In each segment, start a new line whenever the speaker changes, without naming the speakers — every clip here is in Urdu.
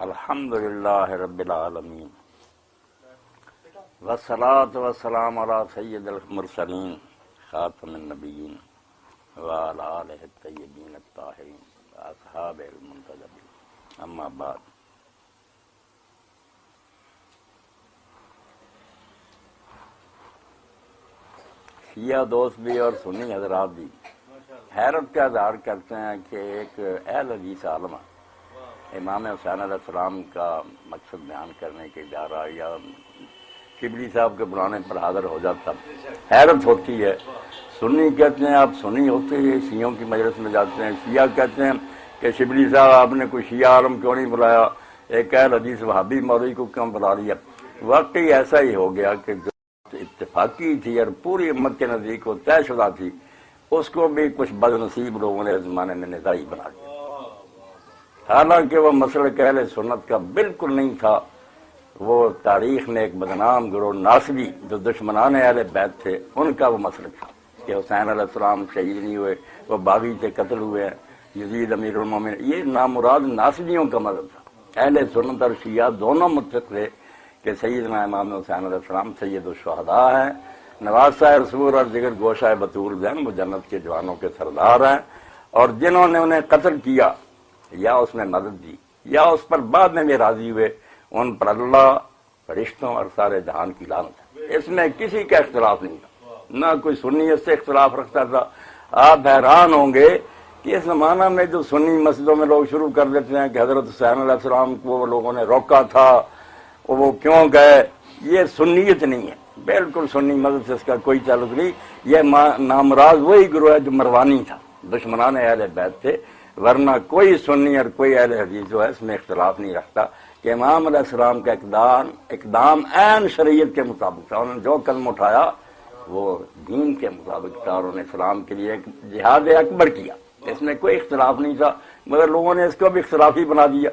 الحمدللہ رب العالمین والصلاة والسلام علی سید المرسلین خاتم النبیین وعلی آلہ الطیبین الطاہرین واصحاب المنتجبین، اما بعد۔ شیعہ دوست بھی اور سنی حضرات بھی حیرت کا اظہار کرتے ہیں کہ ایک اہل حدیث عالم امام حسین علیہ السلام کا مقصد بیان کرنے کے جا رہا یا شبلی صاحب کے بلانے پر حاضر ہو جاتا، حیرت ہوتی ہے۔ سنی کہتے ہیں آپ سنی ہوتے ہیں، شیعوں کی مجلس میں جاتے ہیں، شیعہ کہتے ہیں کہ شبلی صاحب آپ نے کوئی شیعہ عالم کیوں نہیں بلایا، ایک اہل حدیث وہابی مولوی کو کیوں بلا لیا۔ واقعی ایسا ہی ہو گیا کہ جو اتفاقی تھی اور پوری امت کے نزدیک وہ طے شدہ تھی، اس کو بھی کچھ بد نصیب لوگوں نے اس زمانے میں نزاعی بنا دیا، حالانکہ وہ مسلک اہل سنت کا بالکل نہیں تھا۔ وہ تاریخ میں ایک بدنام گروہ ناصبی جو دشمنان اہل بیت تھے، ان کا وہ مسلک تھا کہ حسین علیہ السلام شہید نہیں ہوئے، وہ باغی سے قتل ہوئے ہیں، یزید امیر المومنین، یہ نامراد ناصبیوں کا مذہب تھا۔ اہل سنت اور شیعہ دونوں متفق تھے کہ سیدنا امام حسین علیہ السلام سید الشہداء ہیں، نواسہ رسول اور دیگر گوشہ بطول ہیں، وہ جنت کے جوانوں کے سردار ہیں، اور جنہوں نے انہیں قتل کیا یا اس میں مدد دی یا اس پر بعد میں بھی راضی ہوئے، ان پر اللہ، فرشتوں اور سارے جہان کی لعنت ہے۔ اس میں کسی کا اختلاف نہیں تھا، نہ کوئی سنی اس سے اختلاف رکھتا تھا۔ آپ حیران ہوں گے کہ اس زمانہ میں جو سنی مسجدوں میں لوگ شروع کر دیتے ہیں کہ حضرت حسین علیہ السلام کو لوگوں نے روکا تھا، وہ کیوں گئے، یہ سنیت نہیں ہے، بالکل سنی مذہب سے اس کا کوئی تعلق نہیں۔ یہ نامراض وہی گروہ ہے جو مروانی تھا، دشمنان اہل بیت تھے، ورنہ کوئی سنی اور کوئی اہل حدیث جو ہے اس میں اختلاف نہیں رکھتا کہ امام علیہ السلام کا اقدام عین شریعت کے مطابق تھا۔ انہوں نے جو قدم اٹھایا وہ دین کے مطابق تھا، اور انہوں نے اسلام کے لیے ایک جہاد اکبر کیا، اس میں کوئی اختلاف نہیں تھا، مگر لوگوں نے اس کو بھی اختلافی بنا دیا۔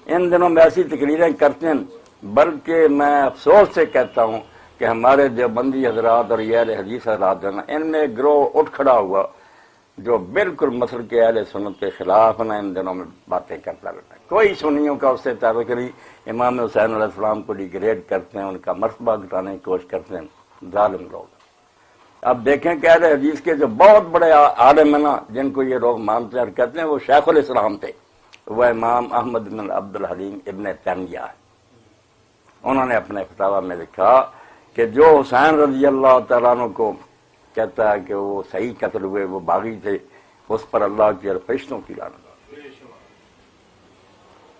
ان دنوں میں ایسی تقریریں کرتے ہیں، بلکہ میں افسوس سے کہتا ہوں کہ ہمارے دیوبندی حضرات اور یہ اہل حدیث حضرات ہیں، ان میں گروہ اٹھ کھڑا ہوا جو بالکل مسلک کے اہل سنت کے خلاف نہ ان دنوں میں باتیں کرتا رہتا ہے۔ کوئی سنیوں کا اس سے تعلق نہیں، امام حسین علیہ السلام کو ڈیگریڈ کرتے ہیں، ان کا مرتبہ گھٹانے کی کوشش کرتے ہیں، ظالم لوگ۔ اب دیکھیں کہ اہل حدیث کے جو بہت بڑے عالم ہیں نا، جن کو یہ لوگ مانتے ہیں اور کہتے ہیں وہ شیخ الاسلام تھے، وہ امام احمد بن عبد الحلیم ابن تیمیہ ہے۔ انہوں نے اپنے فتاویٰ میں لکھا کہ جو حسین رضی اللہ تعالیٰ عنہ کو کہتا ہے کہ وہ صحیح قتل ہوئے، وہ باغی تھے، اس پر اللہ کی اور فرشتوں کی لعنت۔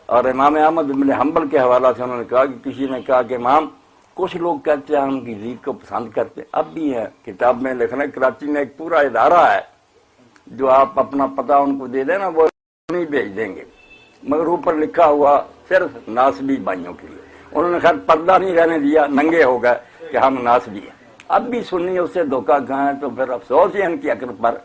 اور امام احمد بن حنبل کے حوالہ سے انہوں نے کہا کہ کسی نے کہا کہ امام، کچھ لوگ کہتے ہیں ہم یزید کو پسند کرتے ہیں، اب بھی ہیں، کتاب میں لکھنا، کراچی میں ایک پورا ادارہ ہے جو آپ اپنا پتہ ان کو دے دیں نا، وہ نہیں بھیج دیں گے، مگر اوپر لکھا ہوا صرف ناصبی بھائیوں کے لیے۔ انہوں نے خیر پردہ نہیں رہنے دیا، ننگے ہو گئے کہ ہم ناصبی ہیں۔ اب بھی سنی اس سے دھوکہ کھائیں تو پھر افسوس ہے ان کی عقل پر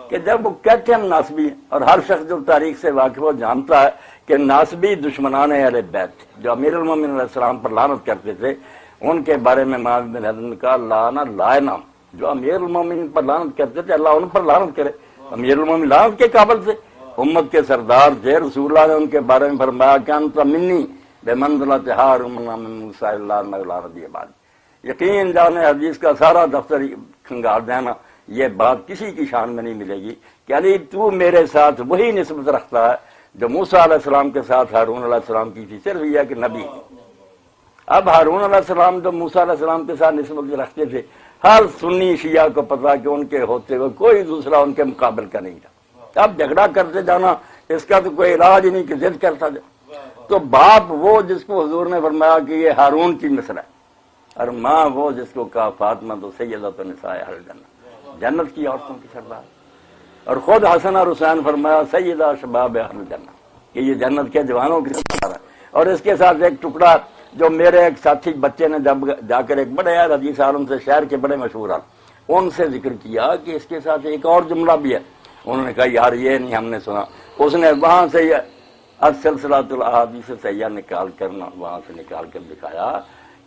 کہ جب وہ کہتے ہیں ہم ناصبی ہیں، اور ہر شخص جو تاریخ سے واقف ہو جانتا ہے کہ ناصبی دشمنان اہل بیت تھے جو امیر المومنین علیہ السلام پر لعنت کرتے تھے، ان کے بارے میں امام بن حزم نے کہا لانا لائنا، جو امیر المومنین پر لعنت کرتے تھے اللہ ان پر لعنت کرے۔ امیر المومنین لعنت کے قابل تھے، امت کے سردار تھے، رسول اللہ نے ان کے بارے میں فرمایا کہ انت منی بمنزلۃ ہارون من موسیٰ اللہ نبی بعد۔ یقین جانے حدیث کا سارا دفتر کھنگال دینا، یہ بات کسی کی شان میں نہیں ملے گی کہ علی تو میرے ساتھ وہی نسبت رکھتا ہے جو موسیٰ علیہ السلام کے ساتھ ہارون علیہ السلام کی تھی، صرف یہ کہ نبی۔ اب ہارون علیہ السلام جو موسیٰ علیہ السلام کے ساتھ نسبت رکھتے تھے، ہر سنی شیعہ کو پتا کہ ان کے ہوتے ہوئے کوئی دوسرا ان کے مقابل کا نہیں تھا۔ اب جھگڑا کرتے جانا، اس کا تو کوئی علاج ہی نہیں کہ ضد کرتا جائے۔ تو باپ وہ جس کو حضور نے فرمایا کہ یہ ہارون کی مثل ہے، اور ماں وہ جس کو کہا فاطمہ تو سیدۃ نساء اہل جنت، جنت کی عورتوں کی سردار، اور خود حسن اور حسین فرمایا سیدہ شباب اہل جنت، کہ یہ جنت کے جوانوں کی سردار ہے۔ اور اس کے ساتھ ایک ٹکڑا جو میرے ایک ساتھی بچے نے جب جا کر ایک بڑے حدیث عالم سے، شہر کے بڑے مشہور ہیں، ان سے ذکر کیا کہ اس کے ساتھ ایک اور جملہ بھی ہے۔ انہوں نے کہا یار یہ نہیں ہم نے سنا۔ اس نے وہاں سے سلسلۃ الاحادیث سیاح نکال کر وہاں سے نکال کر دکھایا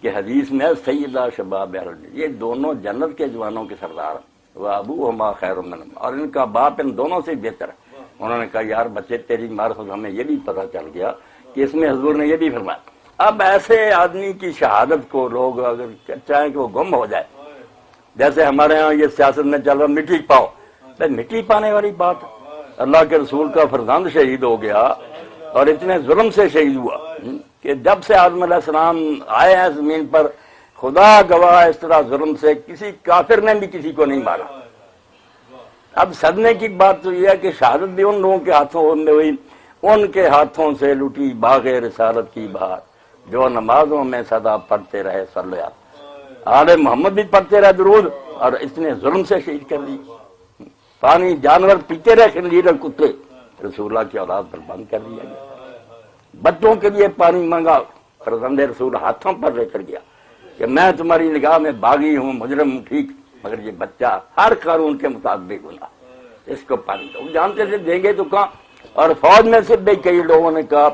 کہ حدیث میں سیدہ شباب اہل جنت، یہ دونوں جنت کے جوانوں کے سردار ہیں، وہ ابوہما خیر منہما، اور ان کا باپ ان دونوں سے بہتر ہے۔ انہوں نے کہا یار بچے تیری معرفت ہمیں یہ بھی پتہ چل گیا کہ اس میں حضور نے یہ بھی فرمایا اب ایسے آدمی کی شہادت کو لوگ اگر چاہیں کہ وہ گم ہو جائے، جیسے ہمارے ہاں یہ سیاست میں چل رہا مٹی پاؤ، مٹی پانے والی بات، اللہ کے رسول کا فرزند شہید ہو گیا اور اتنے ظلم سے شہید ہوا کہ جب سے آدم علیہ السلام آئے ہیں زمین پر، خدا گواہ اس طرح ظلم سے کسی کافر نے بھی کسی کو نہیں مارا۔ اب صدمے کی بات تو یہ ہے کہ شہادت بھی ان لوگوں کے ہاتھوں میں ہوئی، ان کے ہاتھوں سے لوٹی باغ رسالت کی بہار، جو نمازوں میں سدا پڑھتے رہے صلوات، آل محمد بھی پڑھتے رہے درود، اور اتنے ظلم سے شہید کر دی۔ پانی جانور پیتے رہے خنزیر اور کتے، رسول اللہ کی اولاد پر بند کر دیا گیا۔ بچوں کے لیے پانی مانگا، فرزند رسول ہاتھوں پر لے کر گیا کہ میں تمہاری نگاہ میں باغی ہوں، مجرم ہوں، ٹھیک، مگر یہ بچہ ہر قانون کے مطابق گناہ، اس کو پانی دو۔ جانتے تھے دیں گے تو کہاں، اور فوج میں سے بھی کئی لوگوں نے کہا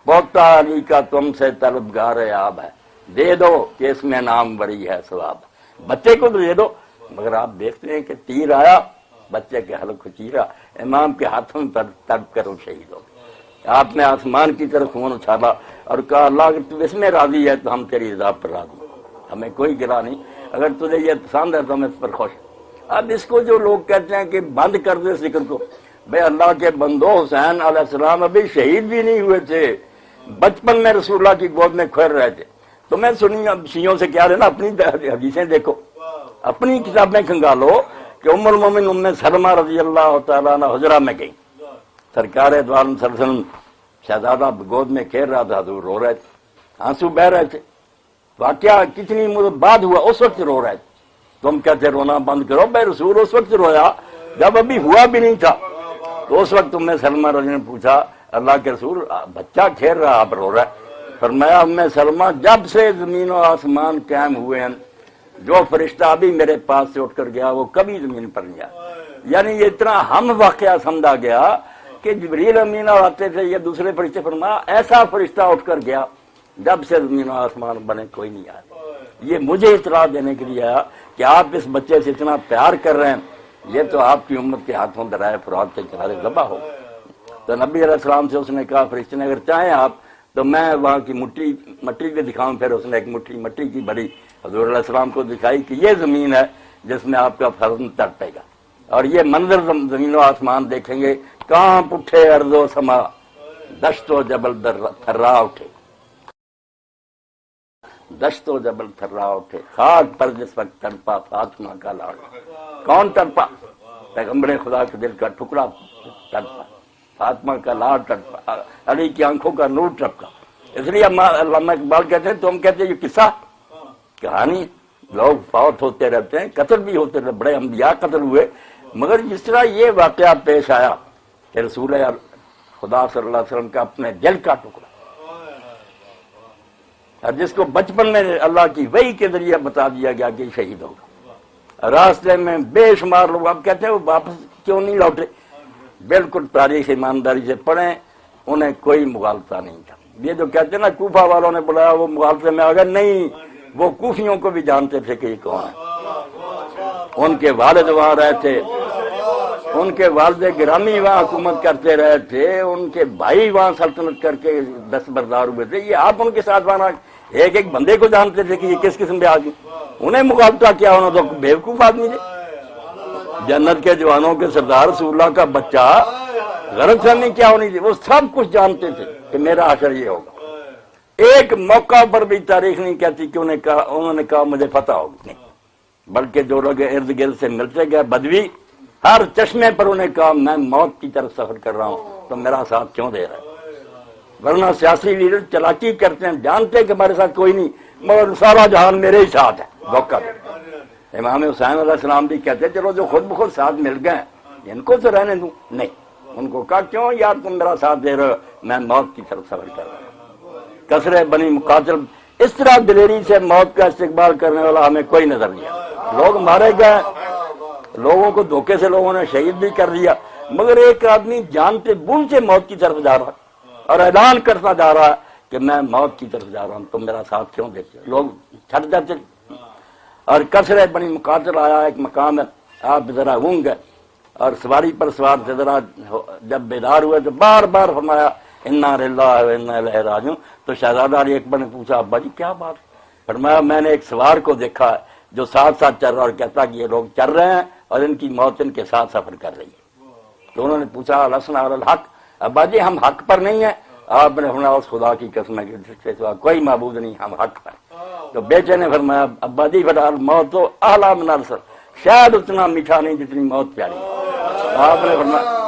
پوتا علی کا تم سے طلبگار آب ہے، دے دو کہ اس میں نام بری ہے ثواب، بچے کو تو دے دو۔ مگر آپ دیکھتے ہیں کہ تیر آیا، بچے کے حلق کو چیرا، امام کے ہاتھوں میں تڑپ کر وہ شہید ہو گئے۔ آپ نے آسمان کی طرف خون اچھالا اور کہا اللہ اگر تو اس میں راضی ہے تو ہم تیری رضا پر راضی ہیں، ہمیں کوئی گرا نہیں، اگر تجھے یہ پسند ہے تو ہم اس پر خوش ہیں۔ اب اس کو جو لوگ کہتے ہیں کہ بند کر دے ذکر کو، بھائی اللہ کے بندو، حسین علیہ السلام ابھی شہید بھی نہیں ہوئے تھے، بچپن میں رسول اللہ کی گود میں کھیر رہے تھے۔ تو میں سنی اب شیعوں سے کیا لینا، اپنی حدیثیں دیکھو، اپنی کتابیں کھنگالو کہ ام المومن ام سلمہ رضی اللہ تعالیٰ عنہ حجرہ میں گئی، سرکار دو عالم صلی اللہ علیہ وسلم شہزادہ گود میں کھیر رہا تھا، حضور رو رہے تھے، آنسو بہ رہے تھے۔ واقعہ کتنی مدت بعد ہوا، اس وقت رو رہے تھے۔ تم کہتے رونا بند کرو، بھائی رسول اس وقت رویا جب ابھی ہوا بھی نہیں تھا۔ تو اس وقت ام سلمہ رضی نے پوچھا اللہ کے رسول بچہ کھیر رہا آپ رو رہا ہے؟ فرمایا ام سلمہ جب سے زمین و آسمان قائم ہوئے ہیں جو فرشتہ ابھی میرے پاس سے اٹھ کر گیا وہ کبھی زمین پر نہیں آیا۔ یعنی یہ اتنا ہم واقعہ سمجھا گیا کہ جبریل امین اور آتے تھے یہ دوسرے فرشتے، فرمایا ایسا فرشتہ اٹھ کر گیا جب سے زمین و آسمان بنے کوئی نہیں آیا۔ یہ مجھے اطلاع دینے کے لیے آیا کہ آپ اس بچے سے اتنا پیار کر رہے ہیں، یہ تو آپ کی امت کے ہاتھوں درائے فرات کے کنارے ذبح ہو۔ تو نبی علیہ السلام سے اس نے کہا فرشتے نے اگر چاہیں آپ تو میں وہاں کی مٹی بھی دکھاؤں۔ پھر اس نے ایک مٹھی مٹی کی بڑی حضور علیہ السلام کو دکھائی کہ یہ زمین ہے جس میں آپ کا فرزند تڑپے گا، اور یہ منظر زمین و آسمان دیکھیں گے، کانپ اٹھے ارض و سما، دشت و جبل تھرا اٹھے، دشت و جبل تھرا اٹھے، خاک پر جس وقت تڑپا فاطمہ کا لاڈا۔ کون تڑپا؟ پیغمبر خدا کے دل کا ٹکڑا تڑپا، فاطمہ کا لاڈ تڑپا، علی کی آنکھوں کا نور ٹپکا۔ اس لیے علامہ اقبال کہتے ہیں، تم کہتے ہیں یہ قصہ کہانی، لوگ فوت ہوتے رہتے ہیں، قتل بھی ہوتے رہتے، بڑے انبیاء قتل ہوئے، مگر جس طرح یہ واقعہ پیش آیا کہ رسول خدا صلی اللہ علیہ وسلم کا اپنے دل کا ٹکڑا، اور جس کو بچپن میں اللہ کی وحی کے ذریعے بتا دیا گیا کہ شہید ہوگا، راستے میں بے شمار لوگ اب کہتے ہیں وہ واپس کیوں نہیں لوٹے؟ بالکل تاریخ ایمانداری سے پڑھیں، انہیں کوئی مغالطہ نہیں تھا۔ یہ جو کہتے ہیں نا کوفہ والوں نے بلایا وہ مغالطے میں آ گئے، نہیں، وہ کوفیوں کو بھی جانتے تھے کہ یہ کون ہے۔ ان کے والد وہاں رہے تھے، ان کے والد گرامی وہاں حکومت کرتے رہے تھے، ان کے بھائی وہاں سلطنت کر کے دستبردار ہوئے تھے۔ یہ آپ ان کے ساتھ وہاں ایک ایک بندے کو جانتے تھے کہ یہ کس قسم کے آدمی، انہیں مغالطہ کیا، انہوں تو بیوقوف آدمی تھے۔ جنت کے جوانوں کے سردار رسول اللہ کا بچہ، غلط فہمی کیا ہونی تھی، وہ سب کچھ جانتے تھے کہ میرا حشر یہ ہوگا۔ ایک موقع پر بھی تاریخ نہیں کہتی کہ انہوں نے کہا مجھے پتہ ہوگی، نہیں، بلکہ جو لوگ ارد گرد سے ملتے گئے بدوی، ہر چشمے پر انہیں کہا میں موت کی طرف سفر کر رہا ہوں تو میرا ساتھ کیوں دے رہا ہے؟ ورنہ سیاسی لیڈر چلاکی کرتے ہیں، جانتے کہ ہمارے ساتھ کوئی نہیں، مگر سارا جہان میرے ہی ساتھ ہے، دھوکہ دے۔ امام حسین علیہ السلام بھی کہتے چلو جو خود بخود ساتھ مل گئے ان کو تو رہنے دوں، نہیں، ان کو کہا کیوں یار تم میرا ساتھ دے رہے ہو، میں موت کی طرف سفر کر رہا ہوں۔ کثرے بنی مقاتل، اس طرح دلیری سے موت کا استقبال کرنے والا ہمیں کوئی نظر نہیں آیا۔ لوگ مارے گئے، لوگوں کو دھوکے سے لوگوں نے شہید بھی کر دیا، مگر ایک آدمی جانتے بوجھتے موت کی طرف جا رہا اور اعلان کرتا جا رہا ہے کہ میں موت کی طرف جا رہا ہوں، تم میرا ساتھ کیوں دیتے؟ لوگ چھٹ جاتے۔ اور کثرے بنی مقاتل آیا، ایک مقام ہے، آپ ذرا اونگ گئے اور سواری پر سوار سے ذرا جب بیدار ہوئے تو بار بار فرمایا انا للہ و انا الیہ راجعون۔ تو شہزادہ علی اکبر نے پوچھا ابا جی کیا بات؟ فرمایا میں نے ایک سوار کو دیکھا ہے جو ساتھ ساتھ چل رہا اور کہتا کہ یہ لوگ چل رہے ہیں اور ان کی موت ان کے ساتھ سفر کر رہی ہے۔ تو انہوں نے پوچھا لسنا علی الحق، ابا جی ہم حق پر نہیں ہیں؟ آپ نے فرمایا اس خدا کی قسم ہے کہ جس کے سوا کوئی معبود نہیں، ہم حق پر۔ تو بیٹے نے فرمایا ابا جی فلحال موت تو اعلیٰ من الرسل، شاید اتنا میٹھا نہیں جتنی موت پیاری۔ آپ نے فرمایا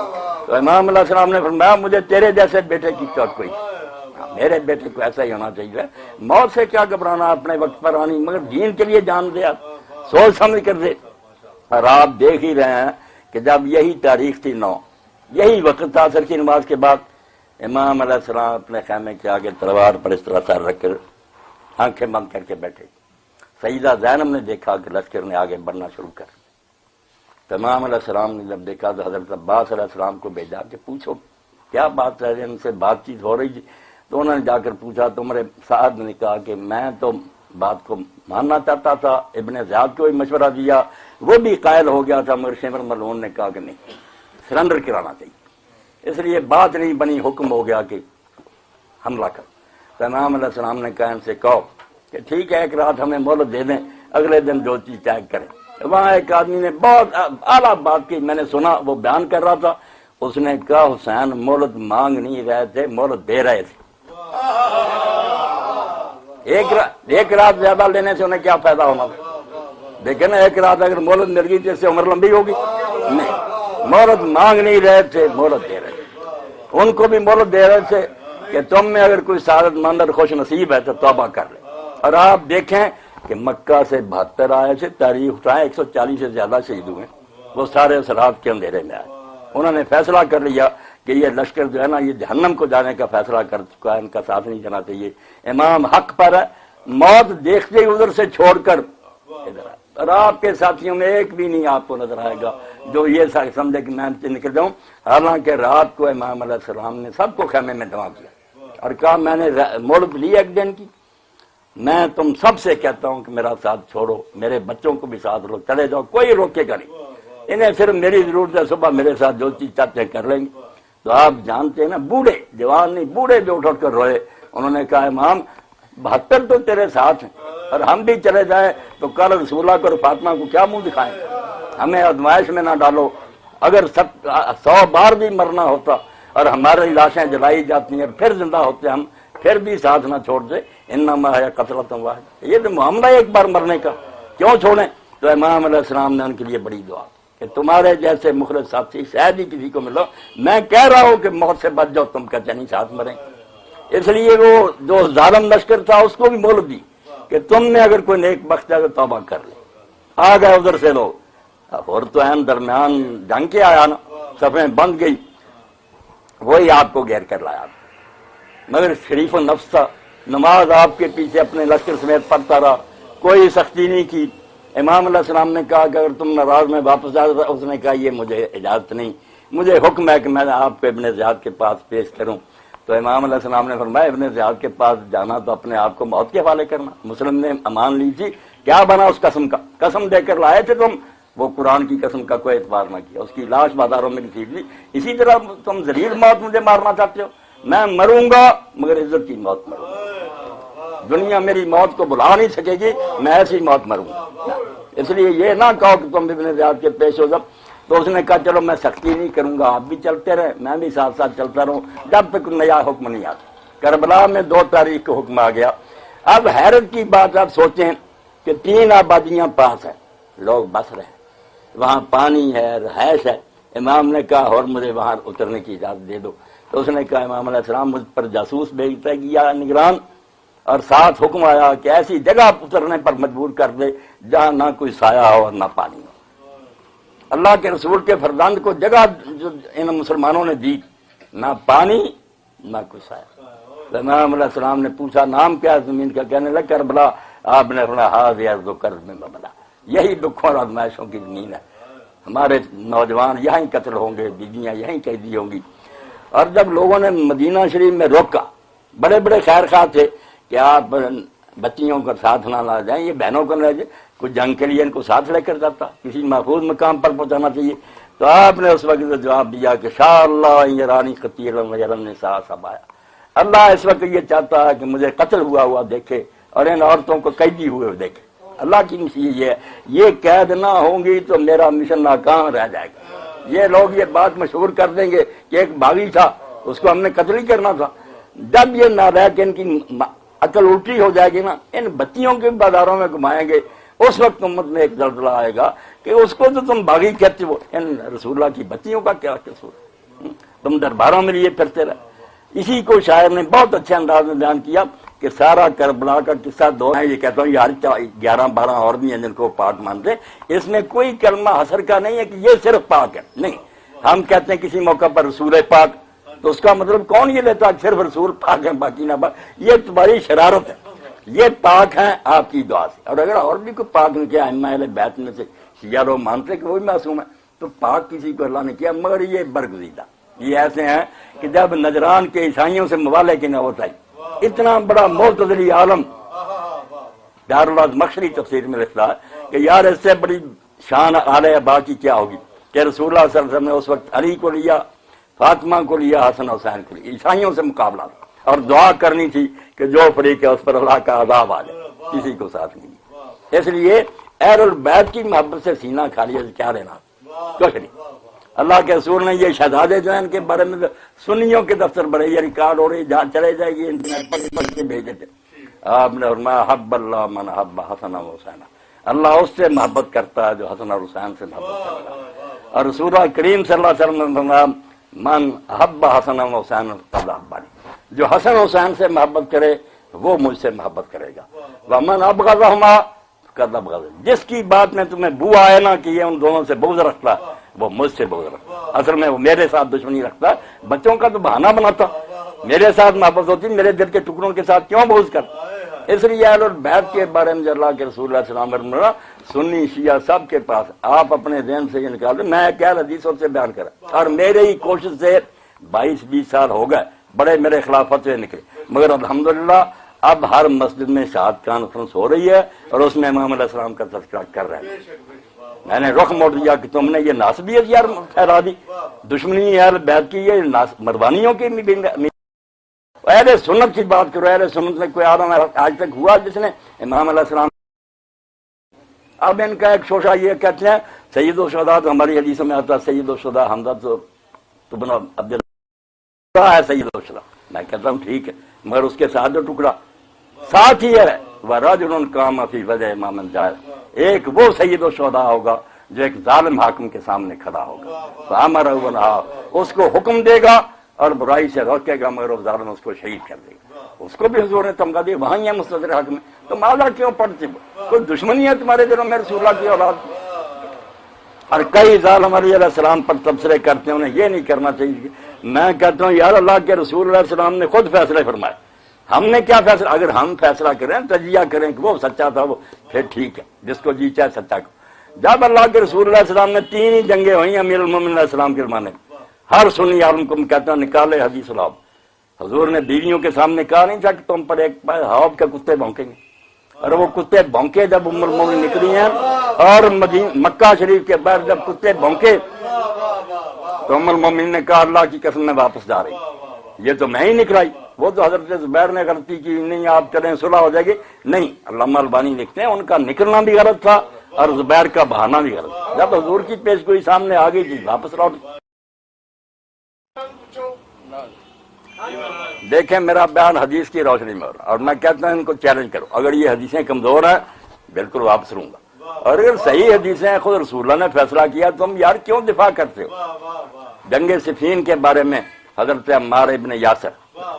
تو امام علیہ السلام نے فرمایا مجھے تیرے جیسے بیٹے کی چوٹ کوئی، میرے بیٹے کو ایسا ہی ہونا چاہیے، موت سے کیا گھبرانا، اپنے وقت پر آنی، مگر دین کے لیے جان دے، آپ سوچ سمجھ کر دے۔ اور آپ دیکھ ہی رہے ہیں کہ جب یہی تاریخ تھی 9، یہی وقت تھا عصر کی نماز کے بعد، امام علیہ السلام اپنے خیمے کے آگے تلوار پر اس طرح سر رکھ کر آنکھیں بند کر کے بیٹھے۔ سیدہ زینب نے دیکھا کہ لشکر نے آگے بڑھنا شروع کر، تو امام علیہ السلام نے جب دیکھا تو حضرت عباس علیہ السلام کو بھیجا کہ پوچھو کیا بات ہے، ان سے بات چیت ہو رہی تھی۔ تو انہوں نے جا کر پوچھا تو عمر سعد نے کہا کہ میں تو بات کو ماننا چاہتا تھا، ابن زیاد کو بھی مشورہ دیا، وہ بھی قائل ہو گیا تھا، مگر شمر ملعون نے کہا کہ نہیں، سرنڈر کرانا چاہیے، اس لیے بات نہیں بنی، حکم ہو گیا کہ حملہ کر۔ تو امام علیہ السلام نے کہا ان سے کہو کہ ٹھیک ہے ایک رات ہمیں مہلت دے دیں، اگلے دن جو چیز طے کریں۔ وہاں ایک آدمی نے بہت اعلیٰ بات کی، میں نے سنا، وہ بیان کر رہا تھا، اس نے کہا حسین مہلت مانگ نہیں رہے تھے، مہلت دے رہے تھے۔ ایک رات زیادہ لینے سے انہیں کیا فائدہ ہونا تھا؟ دیکھیں نا، ایک رات اگر مہلت مل گئی تو اس سے عمر لمبی ہوگی؟ نہیں، مہلت مانگ نہیں رہے تھے، مہلت دے رہے تھے۔ ان کو بھی مہلت دے رہے تھے کہ تم میں اگر کوئی سعادت مند اور خوش نصیب ہے تو توبہ کر لے۔ اور آپ دیکھیں کہ مکہ سے 72 آئے تھے، تاریخ اٹھائے 140 سے زیادہ شہید ہوئے، وہ سارے اس رات کے اندھیرے میں آئے۔ انہوں نے فیصلہ کر لیا کہ یہ لشکر جو ہے نا یہ جہنم کو جانے کا فیصلہ کر چکا ہے، ان کا ساتھ نہیں دینا چاہیے، امام حق پر ہے۔ موت دیکھتے ہی ادھر سے چھوڑ کر ادھر آئے، اور آپ کے ساتھیوں میں ایک بھی نہیں آپ کو نظر آئے گا جو یہ سمجھے کہ میں نکل جاؤں۔ حالانکہ رات کو امام علیہ السلام نے سب کو خیمے میں جمع کیا اور کہا میں نے مہلت لی ایک دن کی، میں تم سب سے کہتا ہوں کہ میرا ساتھ چھوڑو، میرے بچوں کو بھی ساتھ لو، چلے جاؤ، کوئی روکے گا نہیں، انہیں صرف میری ضرورت ہے، صبح میرے ساتھ جو چیز چاہتے ہیں کر لیں گے۔ تو آپ جانتے ہیں نا، بوڑھے، جوان نہیں، بوڑھے جو اٹھ کر روئے، انہوں نے کہا امام 72 تو تیرے ساتھ ہیں اور ہم بھی چلے جائیں تو کل رسول اللہ کو اور فاطمہ کو کیا منہ دکھائیں گے؟ ہمیں آزمائش میں نہ ڈالو، اگر 100 بار بھی مرنا ہوتا اور ہماری لاشیں جلائی جاتی ہیں پھر زندہ ہوتے ہم، پھر بھی ساتھ نہ چھوڑتے، انما ہے قتلۃ واحد، یہ تو معاملہ ایک بار مرنے کا، کیوں چھوڑیں؟ تو امام علیہ السلام نے ان کے لیے بڑی دعا کہ تمہارے جیسے مخلص ساتھی شاید ہی کسی کو ملو، میں کہہ رہا ہوں کہ موت سے بچ جاؤ، تم کہتے نہیں ساتھ مریں۔ اس لیے وہ جو ظالم لشکر تھا اس کو بھی مہلت دی کہ تم نے اگر کوئی نیک بخت ہے تو توبہ کر لے۔ آ گئے ادھر سے لوگ، اور تو این درمیان جنگ کے آیا نا، صفیں بند گئی، وہی آپ کو گھیر کر لایا، مگر شریف و نفس تھا، نماز آپ کے پیچھے اپنے لشکر سمیت پڑھتا رہا، کوئی سختی نہیں کی۔ امام علیہ السلام نے کہا کہ اگر تم ناراض میں واپس آ رہا، اس نے کہا یہ مجھے اجازت نہیں، مجھے حکم ہے کہ میں آپ کو ابن زیاد کے پاس پیش کروں۔ تو امام علیہ السلام نے فرمایا ابن زیاد کے پاس جانا تو اپنے آپ کو موت کے حوالے کرنا۔ مسلم نے امان لی تھی، کیا بنا اس قسم کا؟ قسم دے کر لائے تھے تم، وہ قرآن کی قسم کا کوئی اعتبار نہ کیا، اس کی لاش بازاروں میں گھسیٹ لی۔ اسی طرح تم ذلیل موت مجھے مارنا چاہتے ہو، میں مروں گا مگر عزت کی موت مروں گا، دنیا میری موت کو بلا نہیں سکے گی، میں ایسی موت مروں گا۔ اس لیے یہ نہ کہو کہ تم ابن زیاد کے پیش ہو جب۔ تو اس نے کہا چلو میں سختی نہیں کروں گا، آپ بھی چلتے رہے، میں بھی ساتھ ساتھ چلتا رہوں جب تک نیا حکم نہیں آتا۔ کربلا میں 2 تاریخ کو حکم آ گیا۔ اب حیرت کی بات آپ سوچیں کہ 3 آبادیاں پاس ہیں، لوگ بس رہے ہیں، وہاں پانی ہے، رہائش ہے۔ امام نے کہا اور مجھے وہاں اترنے کی اجازت دے دو۔ تو اس نے کہا امام علیہ السلام مجھ پر جاسوس بھیجتا ہے یا نگران، اور ساتھ حکم آیا کہ ایسی جگہ اترنے پر مجبور کر دے جہاں نہ کوئی سایہ ہو اور نہ پانی ہو۔ اللہ کے رسول کے فرزند کو جگہ جو ان مسلمانوں نے دی، نہ پانی نہ کوئی سایہ۔ امام علیہ السلام نے پوچھا نام کیا ہے زمین کا؟ کہنے لگا کربلا۔ آپ نے فرمایا ہاذ ارض کرب میں مبلا، یہی دکھوں اور آزمائشوں کی زمین ہے، ہمارے نوجوان یہیں قتل ہوں گے، بیویاں یہیں قیدی ہوں گی۔ اور جب لوگوں نے مدینہ شریف میں روکا، بڑے بڑے خیر خواہ تھے کہ آپ بچیوں کو ساتھ نہ لا جائیں، یہ بہنوں کو نہ لے جائیں، کوئی جنگ کے لیے ان کو ساتھ لے کر جاتا، کسی محفوظ مقام پر پہنچانا چاہیے۔ تو آپ نے اس وقت جواب دیا کہ شاء اللہ یرانی قتیلا ویرا سب آیا، اللہ اس وقت یہ چاہتا ہے کہ مجھے قتل ہوا دیکھے اور ان عورتوں کو قیدی ہوئے دیکھے۔ اللہ کی مشیت یہ قید نہ ہوں گی تو میرا مشن ناکام رہ جائے گا۔ یہ لوگ یہ بات مشہور کر دیں گے کہ ایک باغی تھا، اس کو ہم نے قتل ہی کرنا تھا۔ جب یہ نالائق ان کی عقل الٹی ہو جائے گی نا، ان بچیوں کے بازاروں میں گھمائیں گے، اس وقت امت میں ایک زلزلہ آئے گا کہ اس کو تو تم باغی کہتے ہو، ان رسول اللہ کی بچیوں کا کیا قصور ہے؟ تم درباروں میں لیے پھرتے رہے۔ اسی کو شاعر نے بہت اچھے انداز میں بیان کیا کہ سارا کربلا کا قصہ دو ہے۔ یہ کہتا ہوں یار 11-12 اور بھی ہیں جن کو پاک مانتے، اس میں کوئی کلمہ حسر کا نہیں ہے کہ یہ صرف پاک ہے، نہیں۔ ہم کہتے ہیں کسی موقع پر رسول پاک، تو اس کا مطلب کون یہ لیتا کہ صرف رسول پاک ہے باقی نہ پاک؟ یہ تمہاری شرارت ہے۔ یہ پاک ہیں آپ کی دعا سے، اور اگر اور بھی کوئی پاک نے کیا، ائمہ اہل بیت میں سے شیعہ لوگ مانتے کہ وہی معصوم ہے، تو پاک کسی کو اللہ نے کیا، مگر یہ برگزیدہ یہ ایسے ہیں کہ جب نجران کے عیسائیوں سے موالے کی نوبت آئی، اتنا بڑا معتزلی عالم دارالمخشری تفسیر میں لکھتا ہے کہ یار اس سے بڑی شان اعلی ابا کی کیا ہوگی کہ رسول اللہ صلی اللہ علیہ وسلم نے اس وقت علی کو لیا، فاطمہ کو لیا، حسن حسین کو لیا، عیسائیوں سے مقابلہ تھا، اور دعا کرنی تھی کہ جو فریق ہے اس پر اللہ کا عذاب آ جائے، کسی کو ساتھ نہیں دیا۔ اس لیے اہل البیت کی محبت سے سینہ خالی سے کیا لینا، کچھ نہیں۔ اللہ کے رسول نے یہ شہزادے جو ہیں ان کے بارے میں سنیوں کے دفتر بڑے، یہ ریکارڈ ہو رہی جہاں چلے جائے گی انٹرنیٹ پر پڑھ کے بھیجے تھے۔ آپ نے فرمایا حب اللہ من حب حسن و حسین، اللہ اس سے محبت کرتا ہے جو حسن اور حسین سے محبت کرتا ہے، اور رسول اللہ کریم صلی اللہ علیہ وسلم نے فرمایا من حب حسن و حسین فقد احبنی، جو حسن حسین سے محبت کرے وہ مجھ سے محبت کرے گا، ومن ابغضہما فقد ابغضنی، جس کی بات میں تمہیں بو آئے نا کہ یہ ان دونوں سے بغض رکھتا ہے وہ مجھ سے بغض رکھتا ہے، اصل میں وہ میرے ساتھ دشمنی رکھتا ہے، بچوں کا تو بہانہ بناتا، میرے ساتھ محبت ہوتی، میرے دل کے ٹکڑوں کے ساتھ کیوں بغض کرتا؟ اس لیے اہل البیت کے بارے میں اللہ کے رسول اللہ صلی اللہ علیہ وسلم سنی شیعہ سب کے پاس، آپ اپنے ذہن سے یہ نکال دیں، میں ایک حدیث سے بیان کرا، اور میرے ہی کوشش سے 22-20 سال ہو گئے، بڑے میرے خلاف فتوے نکلے، مگر الحمدللہ اب ہر مسجد میں شہادت کانفرنس ہو رہی ہے اور اس میں امام علیہ السلام کا تذکرہ کر رہے ہیں۔ میں نے رخ موڑ دیا کہ تم نے یہ ناسبیت یار پھیلا دی، دشمنی اہل بیت کی، یہ مردانیوں کی اہل سنت کی بات کرو، اہل سنت میں کوئی آدم آج تک ہوا جس نے امام علیہ السلام؟ اب ان کا ایک شوشہ یہ کہتے ہیں سید الشہداء، تو ہماری حدیثوں میں آتا ہے سید الشہداء حمزہ تو بن عبداللہ ہے سید الشہداء، میں کہتا ہوں ٹھیک ہے، مگر اس کے ساتھ جو ٹکڑا ساتھ ہی ہے وَرَجُلٌ قَامَ فِي وَجْهِ إِمَامٍ جَائِرٍ، ایک وہ سید الشہداء ہوگا جو ایک ظالم حاکم کے سامنے کھڑا ہوگا، فَأَمَرَهُ وَنَهَاهُ، اس کو حکم دے گا اور برائی سے روکے گا، مگر وہ ظالم اس کو شہید کر دے گا، اس کو بھی حضور نے تمغہ دیا، وہاں ہے مستدر حق میں، تم آدھا کیوں پڑھتے ہو؟ کوئی دشمنی ہے تمہارے دلوں میں رسول اللہ کی اولاد؟ اور کئی ظالم علیہ السلام پر تبصرے کرتے ہیں، انہیں یہ نہیں کرنا چاہیے۔ میں کہتا ہوں یار اللہ کے رسول علیہ السلام نے خود فیصلے فرمائے، ہم نے کیا فیصلہ؟ اگر ہم فیصلہ کریں تجزیہ کریں کہ وہ سچا تھا، وہ پھر ٹھیک ہے، جس کو جی چاہے سچا کو۔ جب اللہ کے رسول علیہ السلام نے 3 ہی جنگیں ہوئی امیر المومنین علیہ السلام کے زمانے میں، ہر سنی عالم کو کہتا ہوں نکالے حدیث الحب، حضور نے بیویوں کے سامنے کہا نہیں تھا کہ تم پر ایک حوض کے کتے بھونکیں گے، اور وہ کتے بھونکے جب ام المومنین نکلی ہیں، اور مکہ شریف کے بعد جب کتے بھونکے تو ام المومنین نے کہا اللہ کی قسم میں واپس جا رہی، یہ تو میں ہی نکلائی، وہ تو حضرت زبیر نے غلطی کی، نہیں آپ چلیں صلح ہو جائے گی، نہیں، علامہ البانی لکھتے ہیں ان کا نکلنا بھی غلط تھا اور زبیر کا بہانا بھی غلط تھا، جب حضور کی پیش گوئی سامنے آ گئی تھی واپس لوٹ۔ دیکھیں میرا بیان حدیث کی روشنی میں ہو رہا، اور میں کہتا ہوں ان کو چیلنج کرو، اگر یہ حدیثیں کمزور ہیں بالکل واپس لوں گا، اور اگر صحیح حدیثیں ہیں خود رسول اللہ نے فیصلہ کیا، تم یار کیوں دفاع کرتے ہو؟ جنگ صفین کے بارے میں حضرت عمار ابن یاسر،